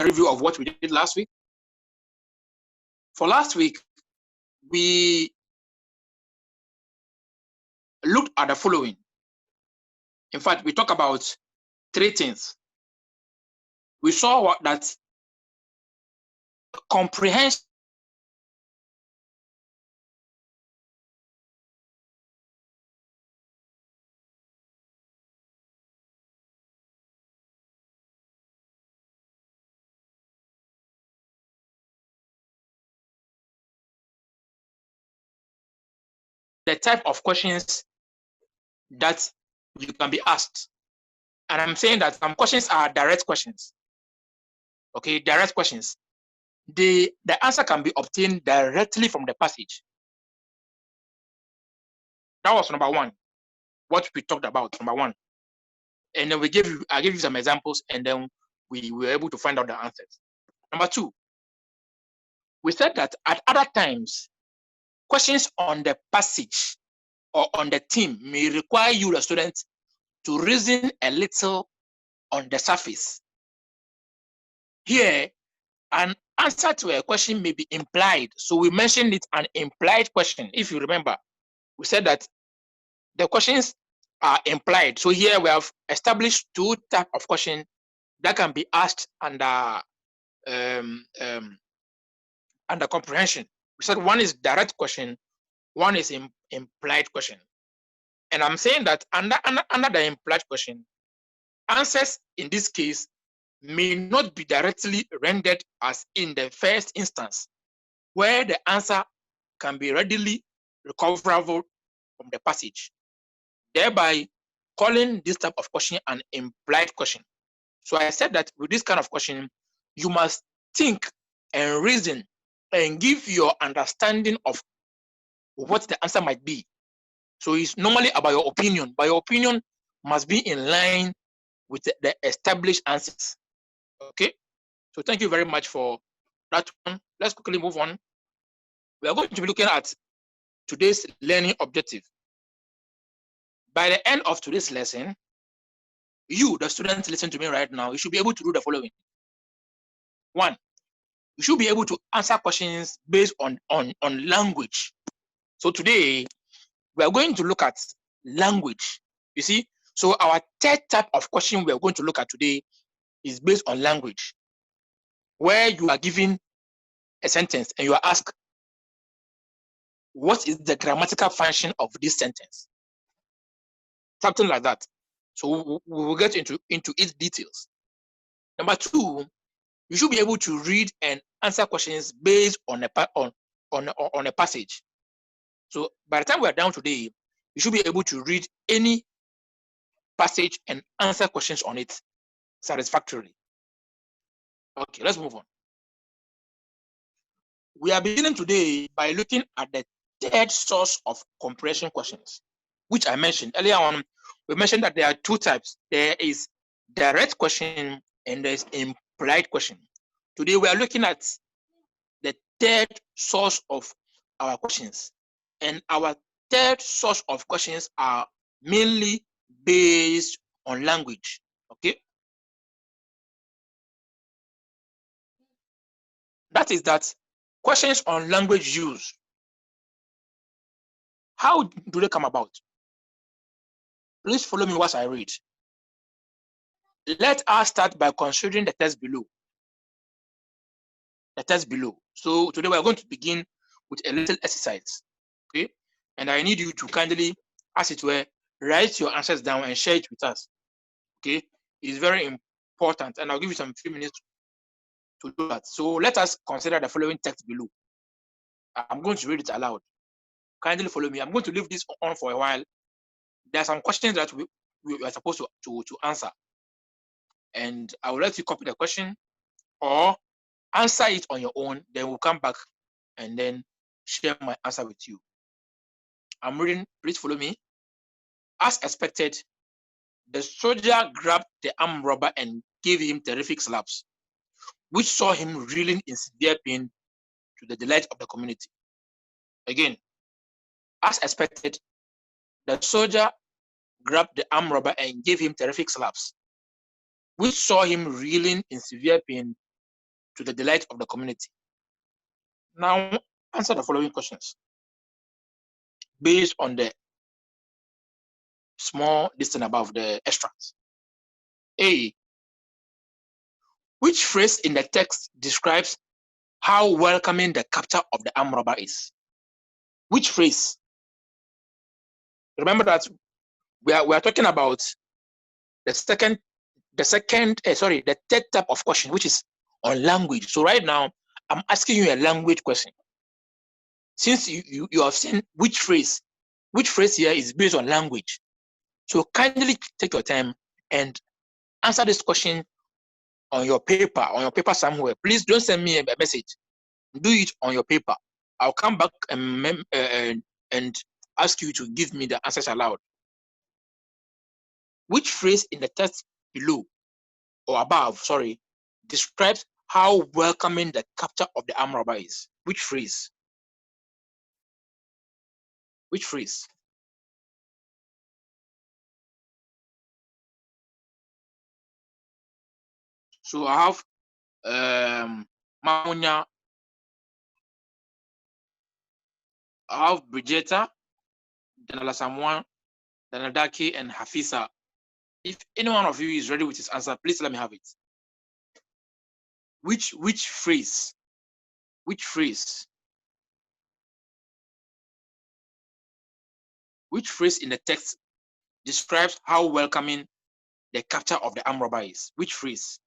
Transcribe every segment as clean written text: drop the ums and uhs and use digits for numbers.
review of what we did last week. For last week, we looked at the following. In fact, we talked about 3 things. We saw that comprehension the type of questions that you can be asked. And I'm saying that some questions are direct questions. Okay, direct questions. The answer can be obtained directly from the passage. That was number 1, what we talked about, number 1. And then I gave you some examples, and then we were able to find out the answers. Number 2, we said that at other times, questions on the passage or on the theme may require you, the student, to reason a little on the surface. Here, an answer to a question may be implied. So we mentioned it, an implied question. If you remember, we said that the questions are implied. So here we have established 2 types of questions that can be asked under comprehension. We said one is direct question, one is implied question. And I'm saying that under the implied question, answers in this case may not be directly rendered as in the first instance, where the answer can be readily recoverable from the passage, thereby calling this type of question an implied question. So I said that with this kind of question, you must think and reason and give your understanding of what the answer might be. So it's normally about your opinion, but your opinion must be in line with the established answers. Okay, so thank you very much for that one. Let's quickly move on. We are going to be looking at today's learning objective. By the end of today's lesson, you, the students, listen to me right now, you should be able to do the following. 1, you should be able to answer questions based on language. So today, we are going to look at language. You see, so our 3rd type of question we are going to look at today is based on language, where you are given a sentence and you are asked, what is the grammatical function of this sentence? Something like that. So we will get into its details. Number 2, you should be able to read and answer questions based on a passage. So by the time we are down today, you should be able to read any passage and answer questions on it satisfactorily. Okay, let's move on. We are beginning today by looking at the 3rd source of comprehension questions, which I mentioned earlier on. We mentioned that there are 2 types. There is direct question and there is implied question. Today we are looking at the 3rd source of our questions, and our 3rd source of questions are mainly based on language. Okay, that is that questions on language use. How do they come about? Please follow me whilst I read. Let us start by considering the text below. The text below. So today we are going to begin with a little exercise. Okay, and I need you to kindly, as it were, write your answers down and share it with us. Okay, it's very important, and I'll give you some few minutes to do that. So let us consider the following text below. I'm going to read it aloud. Kindly follow me. I'm going to leave this on for a while. There are some questions that we are supposed to answer, and I will let you copy the question or answer it on your own. Then we'll come back and then share my answer with you. I'm reading. Please follow me. As expected, the soldier grabbed the armed robber and gave him terrific slaps, which saw him reeling in severe pain to the delight of the community. Again, as expected, the soldier grabbed the armed robber and gave him terrific slaps, which saw him reeling in severe pain to the delight of the community. Now, answer the following questions based on the small distance above the extracts. A. Which phrase in the text describes how welcoming the capture of the armed robber is? Which phrase? Remember that we are talking about the third type of question, which is on language. So right now, I'm asking you a language question. Since you have seen which phrase here is based on language. So kindly take your time and answer this question on your paper somewhere. Please don't send me a message. Do it on your paper. I'll come back and ask you to give me the answers aloud. Which phrase in the text below or above, describes how welcoming the capture of the armed robber is? Which phrase? Which phrase? So I have Mamunya, I have Bridgetta, Danala Samoa, Danadaki, and Hafisa. If any one of you is ready with his answer, please let me have it. Which phrase? Which phrase? Which phrase in the text describes how welcoming the capture of the armed robber is? Which phrase?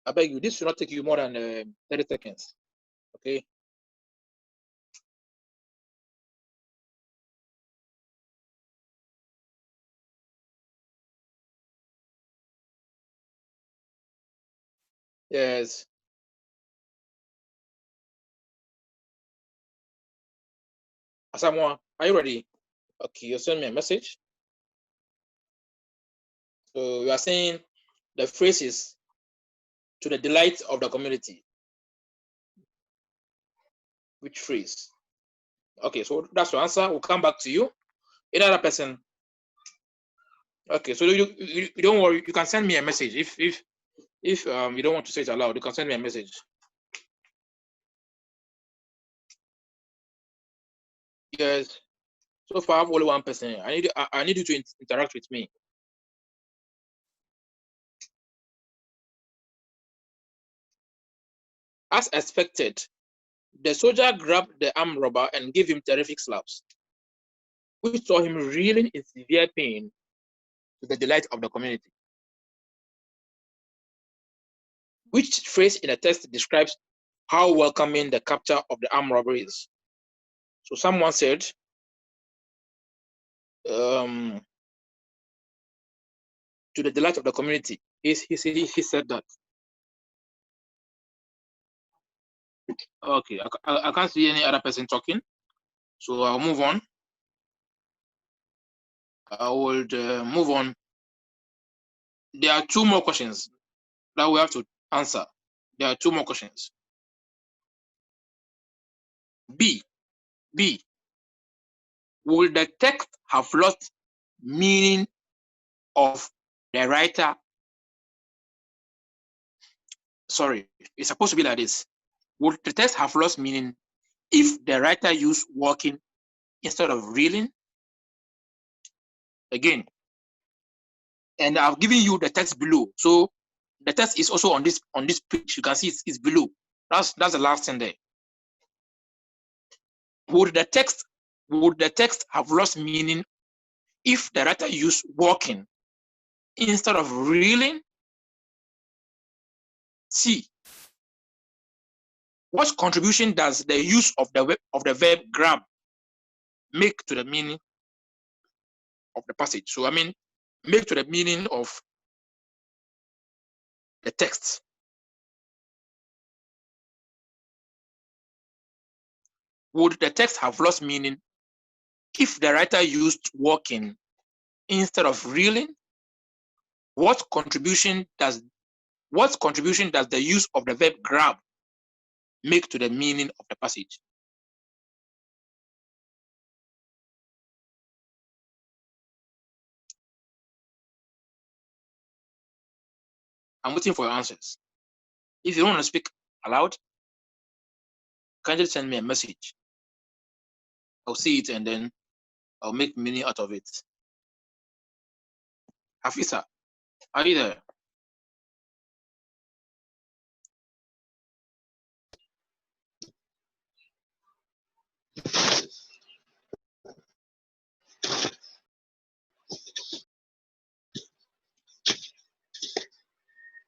I beg you, this should not take you more than 30 seconds. Okay. Yes. Asamoah, are you ready? Okay, you send me a message. So you are saying the phrase is to the delight of the community. Which phrase? Okay, so that's your answer. We'll come back to you. Any other person? Okay, so you don't worry. You can send me a message if you don't want to say it aloud. You can send me a message. Yes. So far, I have only one person. I need you to interact with me. As expected, the soldier grabbed the armed robber and gave him terrific slaps, which saw him reeling in severe pain to the delight of the community. Which phrase in the text describes how welcoming the capture of the armed robber is? So someone said, to the delight of the community. He said that. Okay, I can't see any other person talking, so I'll move on. I will move on. There are two more questions that we have to answer. There are two more questions. B. Will the text have lost meaning of the writer? Sorry, it's supposed to be like this. Would the text have lost meaning if the writer used walking instead of reeling? Again, and I've given you the text below. So the text is also on this page. You can see it's below. That's the last thing there. Would the text have lost meaning if the writer used walking instead of reeling? C. What contribution does the use of the verb grab make to the meaning of the passage? So I mean, make to the meaning of the text. Would the text have lost meaning if the writer used walking instead of reeling? What contribution does What contribution does the use of the verb grab make to the meaning of the passage? I'm waiting for your answers. If you want to speak aloud, kindly send me a message. I'll see it and then I'll make meaning out of it. Hafisa, are you there?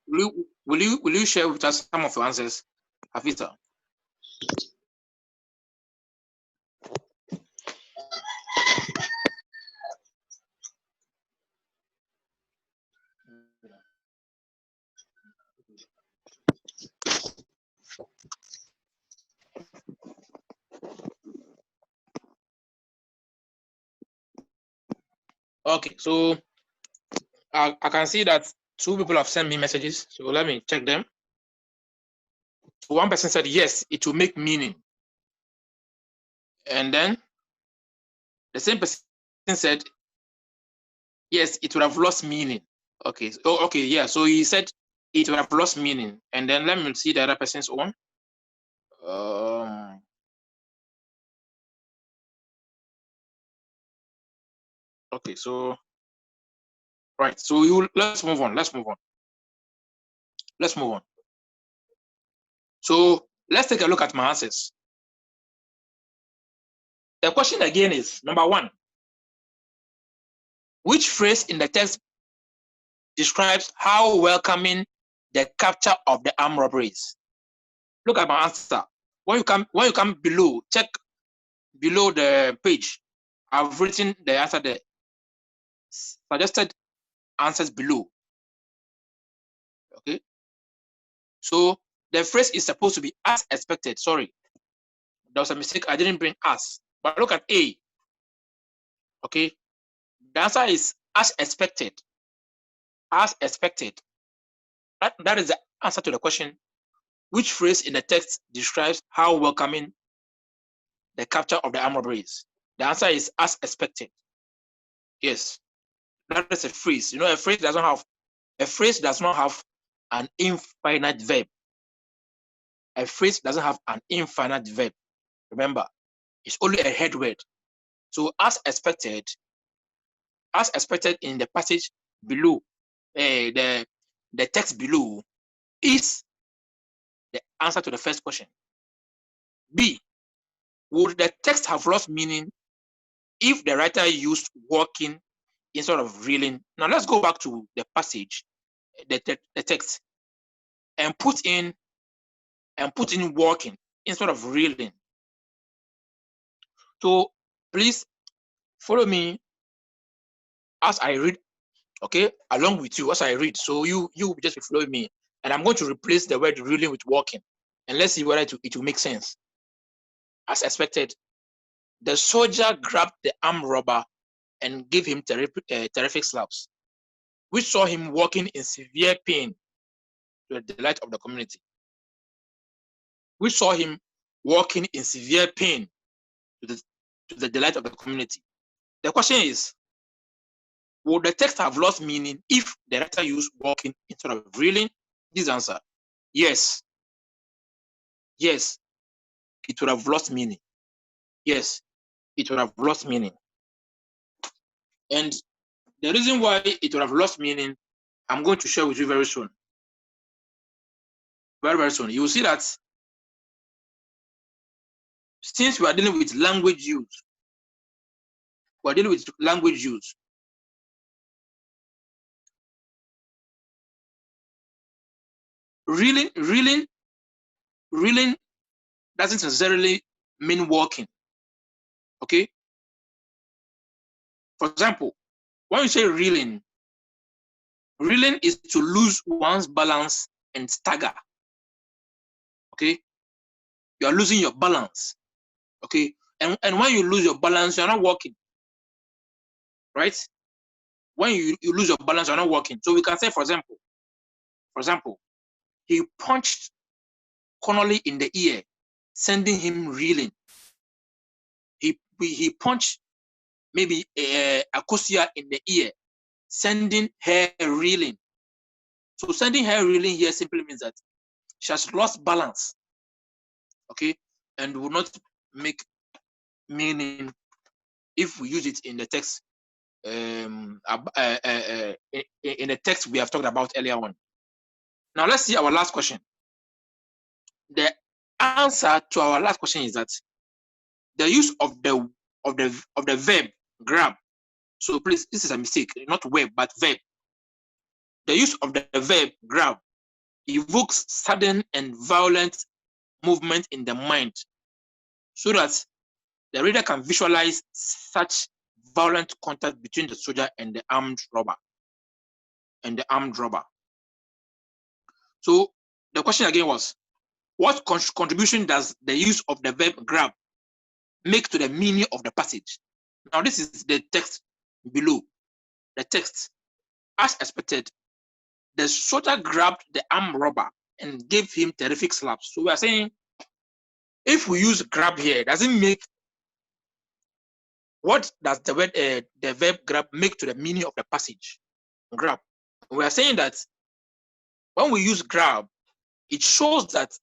Will you share with us some of your answers, Hafisa? Okay, so I can see that 2 people have sent me messages, so let me check them. One person said yes, it will make meaning, and then the same person said yes, it would have lost meaning. Okay, okay, yeah. So he said it would have lost meaning, and then let me see the other person's one. Okay, so right, so let's move on. Let's move on. So let's take a look at my answers. The question again is number 1. Which phrase in the text describes how welcoming the capture of the armed robberies? Look at my answer. When you come below, check below the page. I've written the answer there. Suggested answers below. Okay. So the phrase is supposed to be as expected. Sorry, there was a mistake. I didn't bring as. But look at A. Okay. The answer is as expected. As expected. That is the answer to the question. Which phrase in the text describes how welcoming the capture of the armed robberies? The answer is as expected. Yes. That is a phrase. You know, a phrase does not have an infinite verb. A phrase doesn't have an infinite verb. Remember, it's only a head word. So as expected in the passage below, the text below is the answer to the first question. B, would the text have lost meaning if the writer used walking instead of reeling? Now let's go back to the passage, the text, and put in walking instead of reeling. So please follow me as I read, okay, along with you as I read. So you just follow me, and I'm going to replace the word reeling with walking, and let's see whether it will make sense. As expected, the soldier grabbed the armed robber and gave him terrific slaps, which saw him walking in severe pain to the delight of the community. We saw him walking in severe pain to the delight of the community. The question is, would the text have lost meaning if the writer used walking instead of reeling? This answer, yes. Yes, it would have lost meaning. Yes, it would have lost meaning. And the reason why it would have lost meaning, I'm going to share with you very soon. Very, very soon. You will see that since we are dealing with language use, reeling doesn't necessarily mean walking. Okay. For example, when you say reeling is to lose one's balance and stagger. Okay. You are losing your balance. Okay. And when you lose your balance, you're not walking. Right? When you lose your balance, you're not walking. So we can say, for example, he punched Connolly in the ear, sending him reeling. He punched maybe Akosia in the ear, sending her reeling. So sending her reeling here simply means that she has lost balance, okay, and will not make meaning if we use it in the text, in the text we have talked about earlier on. Now let's see our last question. The answer to our last question is that the use of the verb grab. So please, this is a mistake, not verb, but verb. The use of the verb grab evokes sudden and violent movement in the mind, so that the reader can visualize such violent contact between the soldier and the armed robber. So the question again was, what contribution does the use of the verb grab make to the meaning of the passage? Now this is the text below. The text, as expected, the soldier grabbed the armed robber and gave him terrific slaps. So we are saying, if we use grab here, does it make, what does the verb grab make to the meaning of the passage? Grab. We are saying that when we use grab, it shows that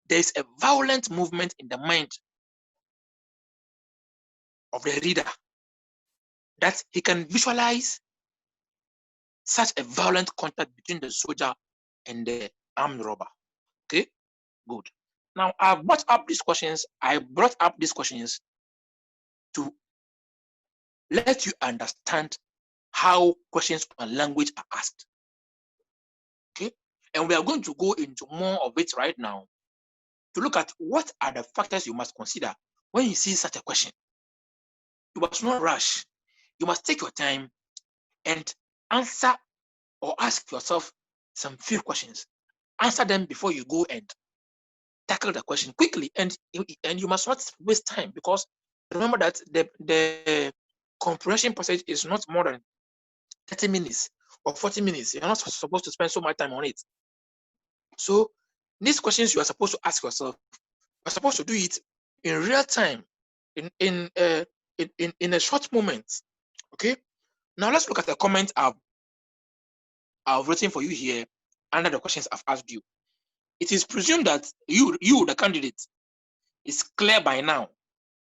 there is a violent movement in the mind of the reader, that he can visualize such a violent contact between the soldier and the armed robber. Okay, good. Now I brought up these questions to let you understand how questions on language are asked. Okay, and we are going to go into more of it right now to look at what are the factors you must consider when you see such a question. You must not rush. You must take your time and answer or ask yourself some few questions. Answer them before you go and tackle the question quickly, and you must not waste time, because remember that the comprehension passage is not more than 30 minutes or 40 minutes. You're not supposed to spend so much time on it. So these questions you are supposed to ask yourself, you're supposed to do it in real time, in a short moment. Okay. Now let's look at the comment I've written for you here under the questions I've asked you. It is presumed that you, the candidate, is clear by now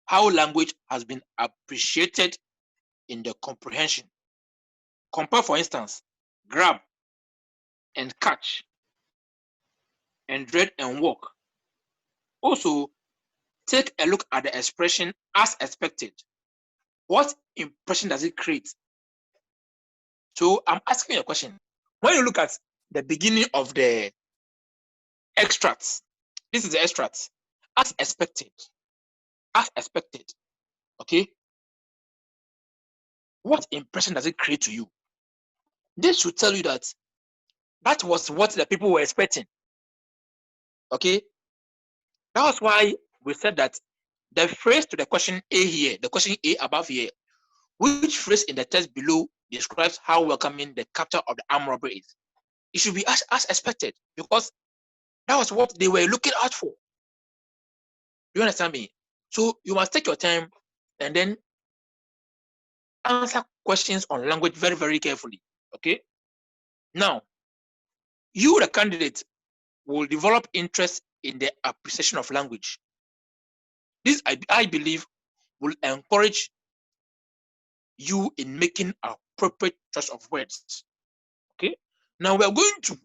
how language has been appreciated in the comprehension. Compare, for instance, grab and catch, and dread and walk. Also, take a look at the expression as expected. What impression does it create? So I'm asking you a question. When you look at the beginning of the extracts, this is the extracts, as expected, okay? What impression does it create to you? This should tell you that that was what the people were expecting, okay? That was why we said that the phrase to the question A here, the question A above here, which phrase in the text below describes how welcoming the capture of the armed robber is? It should be as expected, because that was what they were looking out for. You understand me? So you must take your time and then answer questions on language very, very carefully. Okay. Now, you, the candidate, will develop interest in the appreciation of language. This, I believe, will encourage you in making appropriate choice of words. Okay. Now we are going to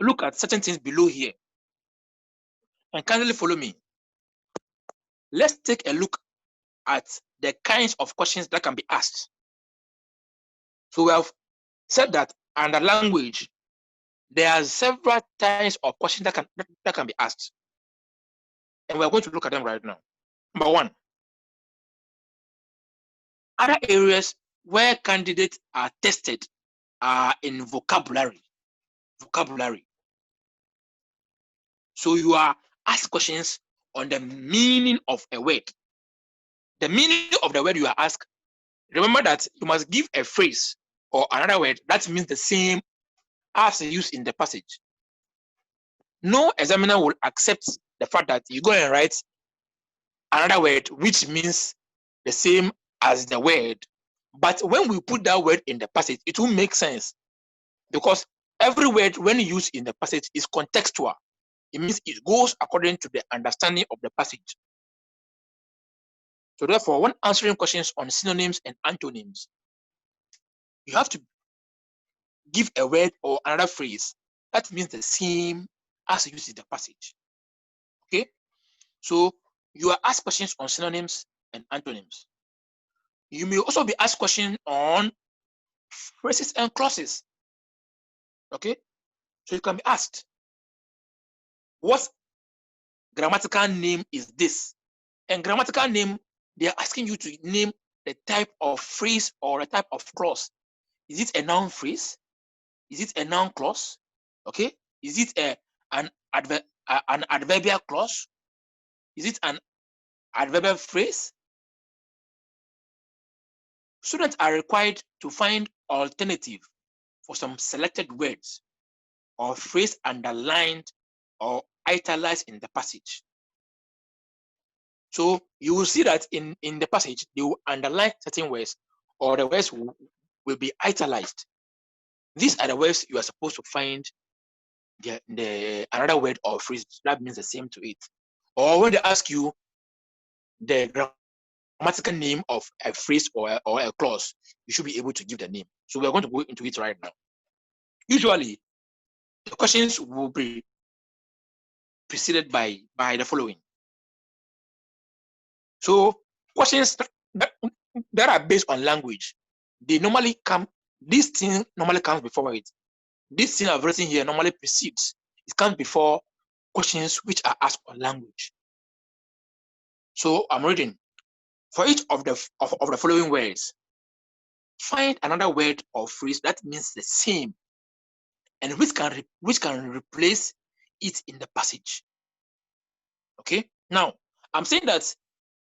look at certain things below here, and kindly follow me. Let's take a look at the kinds of questions that can be asked. So we have said that under language, there are several types of questions that can be asked, and we're going to look at them right now. Number one, other areas where candidates are tested are in vocabulary. So you are asked questions on the meaning of a word. The meaning of the word you are asked, remember that you must give a phrase or another word that means the same as used in the passage. no examiner will accept the fact that you go and write another word which means the same as the word. But when we put that word in the passage, it will make sense, because every word when used in the passage is contextual. It means it goes according to the understanding of the passage. So therefore, when answering questions on synonyms and antonyms, you have to give a word or another phrase that means the same as used in the passage. Okay? So you are asked questions on synonyms and antonyms. You may also be asked questions on phrases and clauses. Okay? So you can be asked, what grammatical name is this? And grammatical name, they are asking you to name the type of phrase or a type of clause. Is it a noun phrase? Is it a noun clause? Okay? Is it an adverbial clause? Is it an adverbial phrase? Students are required to find alternative for some selected words or phrase underlined or italicized in the passage. So you will see that in the passage, they will underline certain words, or the words will be italicized. These are the words you are supposed to find the another word or phrase that means the same to it. Or when they ask you the grammatical name of a phrase or a clause, you should be able to give the name. So we're going to go into it right now. Usually, the questions will be preceded by the following. So questions that are based on language, they normally come, this thing normally comes before it. This thing I've written here normally precedes, it comes before questions which are asked on language. So I'm reading. For each of the following words, find another word or phrase that means the same and which can replace it in the passage. Okay. Now I'm saying that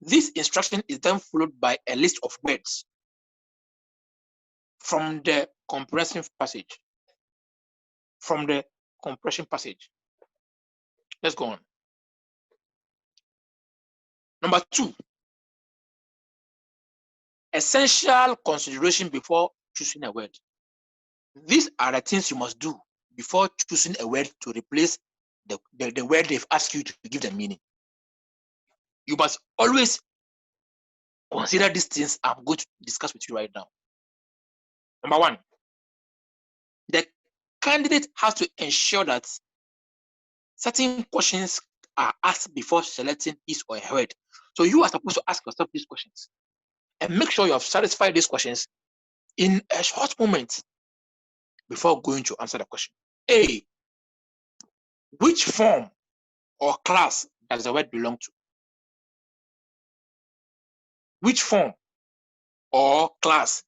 this instruction is then followed by a list of words from the comprehension passage. From the comprehension passage. Let's go on. Number 2, essential consideration before choosing a word. These are the things you must do before choosing a word to replace the word they've asked you to give the meaning. You must always consider these things I'm going to discuss with you right now. Number 1, the candidate has to ensure that certain questions are asked before selecting his or her word. So you are supposed to ask yourself these questions and make sure you have satisfied these questions in a short moment before going to answer the question. A, which form or class does the word belong to? Which form or class?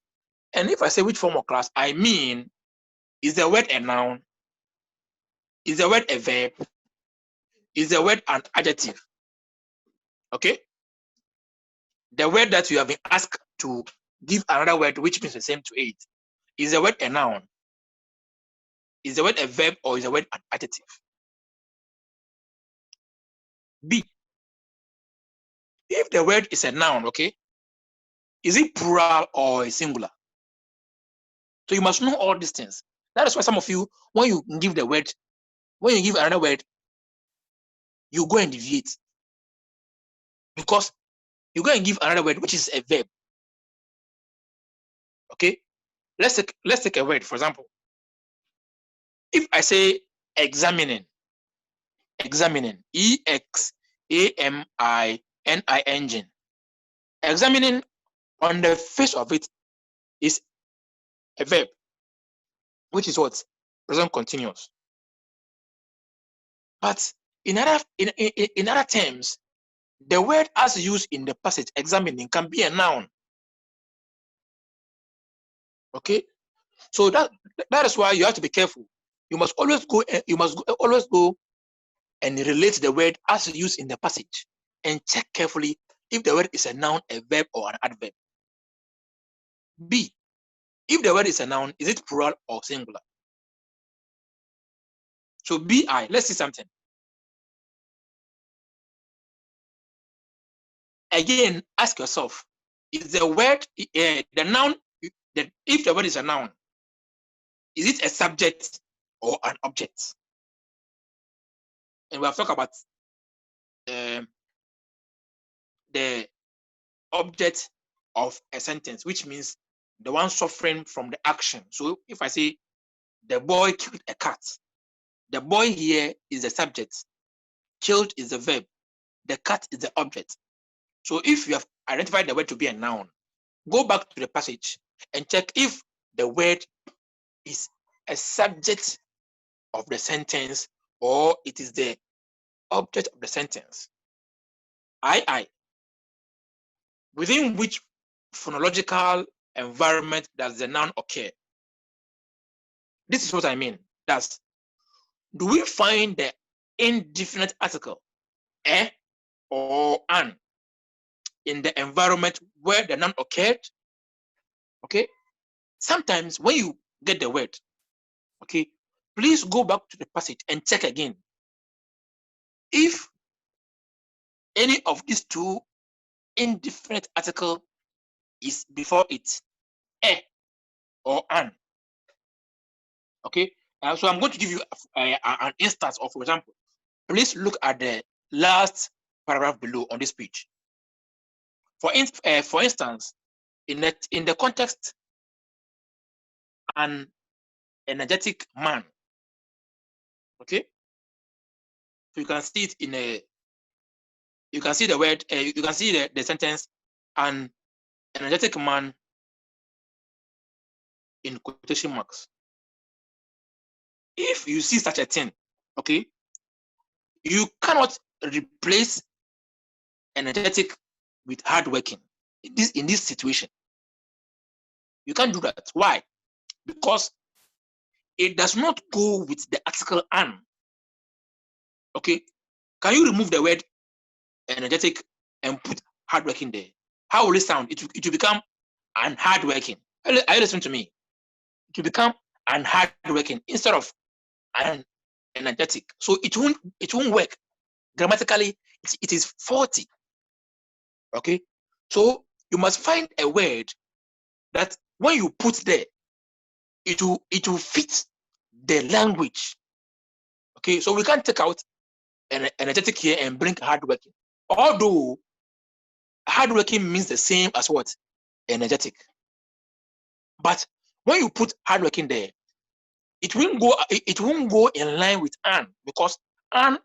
And if I say which form or class, I mean, is the word a noun? Is the word a verb? Is the word an adjective? Okay? The word that you have been asked to give another word which means the same to it, is the word a noun? Is the word a verb or is the word an adjective? B, if the word is a noun, okay, is it plural or a singular? So you must know all these things. That is why some of you, when you give the word, when you give another word, you go and deviate. Because you go and give another word which is a verb. Okay? Let's take a word, for example. If I say examining, E-X-A-M-I-N-I-N-G, examining on the face of it is a verb, which is what? Present continuous. But in other terms, the word as used in the passage examining can be a noun. Okay? So that is why you have to be careful. You must always go and relate the word as used in the passage and check carefully if the word is a noun, a verb, or an adverb. B, if the word is a noun, is it plural or singular? So BI, let's see something. Again, ask yourself, is the word, the noun, if the word is a noun, is it a subject or an object? And we have talked about the object of a sentence, which means the one suffering from the action. So if I say the boy killed a cat, the boy here is the subject, killed is the verb, the cat is the object. So if you have identified the word to be a noun, go back to the passage and check if the word is a subject of the sentence or it is the object of the sentence. Within which phonological environment does the noun occur? This is what I mean. That's, do we find the indefinite article a or an in the environment where the noun occurred? Okay. Sometimes when you get the word, okay, please go back to the passage and check again if any of these two indefinite article is before it, a or an. Okay. So I'm going to give you an instance of, for example, please look at the last paragraph below on this page. For instance, in the context, an energetic man. Okay, so you can see it in a. You can see the word. You can see the sentence, an energetic man, in quotation marks. If you see such a thing, okay, you cannot replace energetic with hardworking in this situation. You can't do that. Why? Because it does not go with the article an. Okay, can you remove the word energetic and put hardworking there? How will it sound? It will become an hardworking. Are you listening to me? It will become an hardworking instead of an energetic. So it won't work. Grammatically, it is faulty. Okay, so you must find a word that when you put there, it will fit the language. Okay, so we can't take out an energetic here and bring hardworking. Although hardworking means the same as what? Energetic. But when you put hardworking there, it won't go in line with an, because an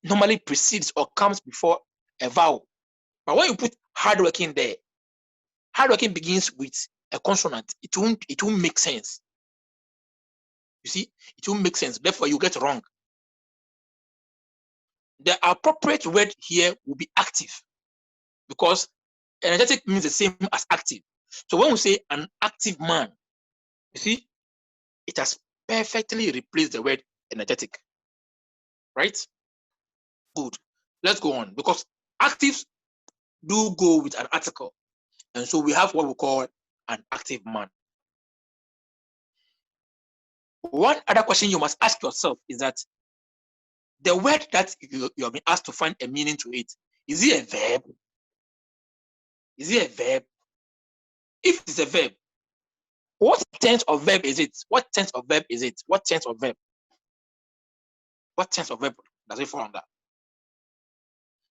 normally precedes or comes before a vowel. But when you put hardworking there, hardworking begins with a consonant. It won't make sense. You see, it won't make sense. Therefore, you get wrong. The appropriate word here will be active, because energetic means the same as active. So when we say an active man, you see, it has perfectly replaced the word energetic. Right? Good. Let's go on, because actives do go with an article. And so we have what we call an active man. One other question you must ask yourself is that the word that you have been asked to find a meaning to it, is it a verb? Is it a verb? If it's a verb, what tense of verb is it? What tense of verb is it? What tense of verb? What tense of verb does it fall under?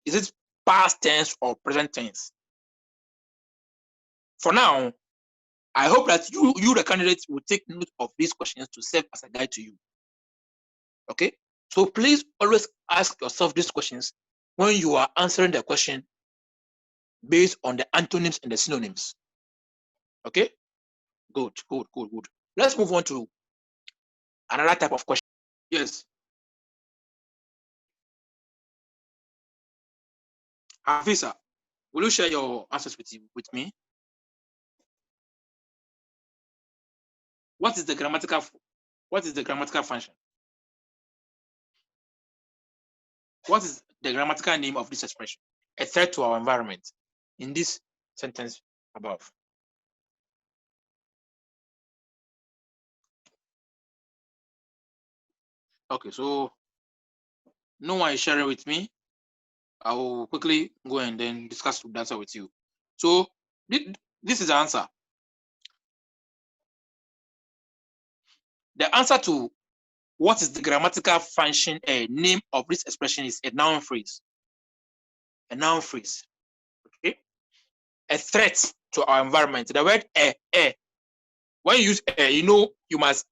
Is it past tense or present tense? For now, I hope that you the candidates will take note of these questions to serve as a guide to you. Okay? So please always ask yourself these questions when you are answering the question based on the antonyms and the synonyms. Okay? Good. Let's move on to another type of question. Yes. Hafisa, will you share your answers with me? What is the grammatical function? What is the grammatical name of this expression? A threat to our environment in this sentence above. Okay, so no one is sharing with me. I will quickly go and then discuss the answer with you. So this is the answer. The answer to what is the grammatical function name of this expression is a noun phrase. A noun phrase. Okay. A threat to our environment. The word when you use you know you must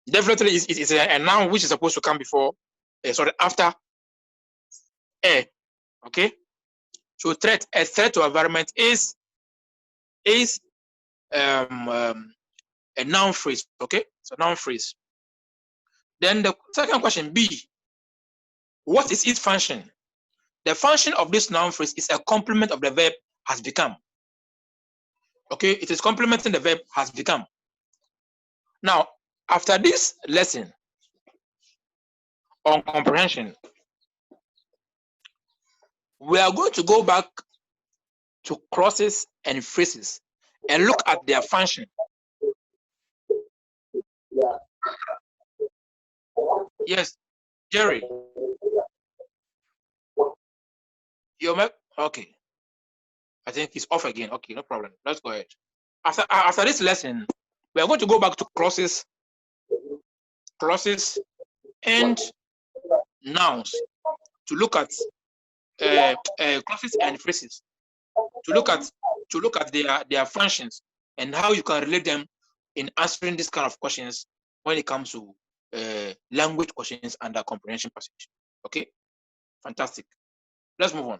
definitely is a noun which is supposed to come before after okay. So a threat to environment is a noun phrase. Okay, so noun phrase. Then the second question B, what is its function? The function of this noun phrase is a complement of the verb has become. Okay, it is complementing the verb has become. Now, after this lesson on comprehension, we are going to go back to clauses and phrases and look at their function. Yes, Jerry. Okay. I think it's off again. Okay, no problem. Let's go ahead. After this lesson, we are going to go back to clauses and nouns to look at clauses and phrases to look at their functions and how you can relate them in answering this kind of questions when it comes to language questions and the comprehension passage. Okay, fantastic. Let's move on.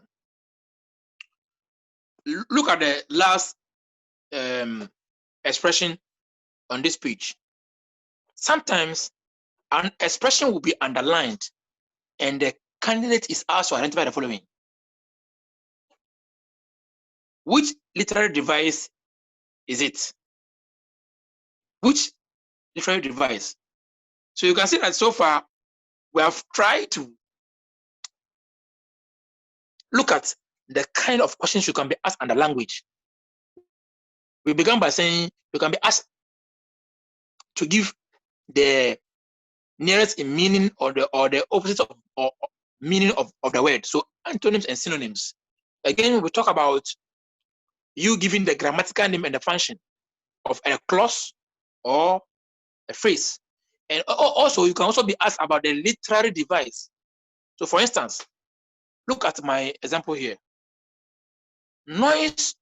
Look at the last expression on this page. Sometimes an expression will be underlined and the candidate is asked to identify the following. Which literary device is it? Which literary device? So you can see that so far we have tried to look at the kind of questions you can be asked under language. We began by saying you can be asked to give the nearest in meaning or the opposite of or meaning of the word. So antonyms and synonyms. Again, we talk about you giving the grammatical name and the function of a clause or a phrase. And also, you can also be asked about the literary device. So, for instance, look at my example here. Noise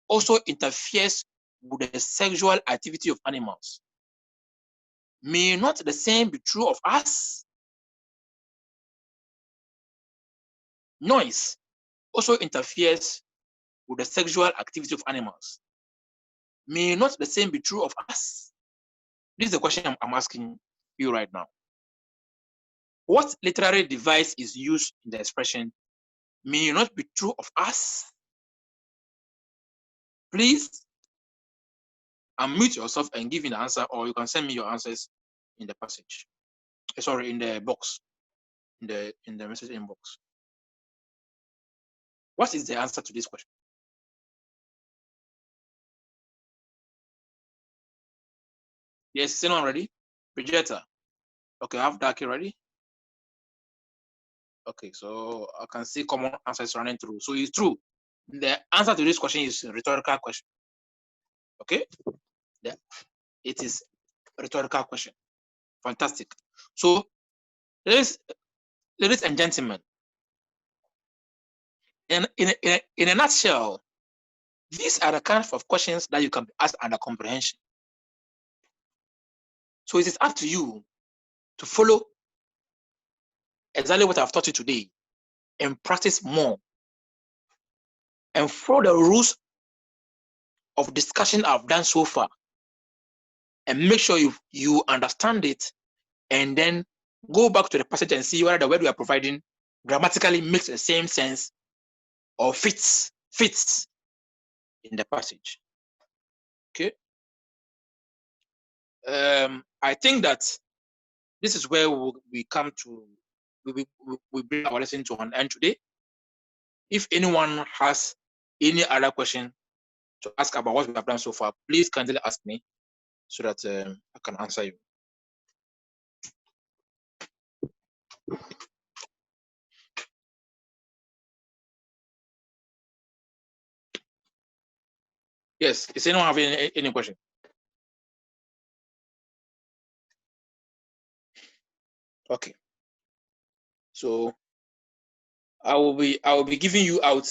also interferes with the sexual activity of animals. May not the same be true of us? Noise also interferes with the sexual activity of animals. May not the same be true of us? This is the question I'm asking you right now. What literary device is used in the expression may not be true of us? Please unmute yourself and give an answer, or you can send me your answers in the passage. Sorry, in the box, in the message inbox. What is the answer to this question? Yes, is anyone ready? Bridgetta. Okay, I have Daki ready. Okay, so I can see common answers running through. So it's true. The answer to this question is a rhetorical question. Okay, it is a rhetorical question. Fantastic. So, ladies and gentlemen, in a nutshell, these are the kinds of questions that you can be asked under comprehension. So it is up to you to follow exactly what I've taught you today and practice more and follow the rules of discussion I've done so far and make sure you understand it and then go back to the passage and see whether the word we are providing grammatically makes the same sense or fits in the passage. Okay. I think that this is where we come to we bring our lesson to an end today. If anyone has any other question to ask about what we have done so far, please kindly ask me so that I can answer you. Yes, is anyone having any question? Okay. So I will be giving you out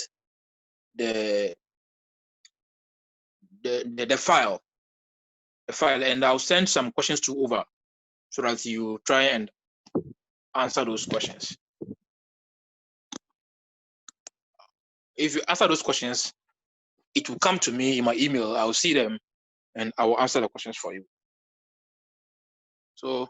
the file, and I'll send some questions to over so that you try and answer those questions. If you answer those questions, it will come to me in my email. I'll see them and I will answer the questions for you. So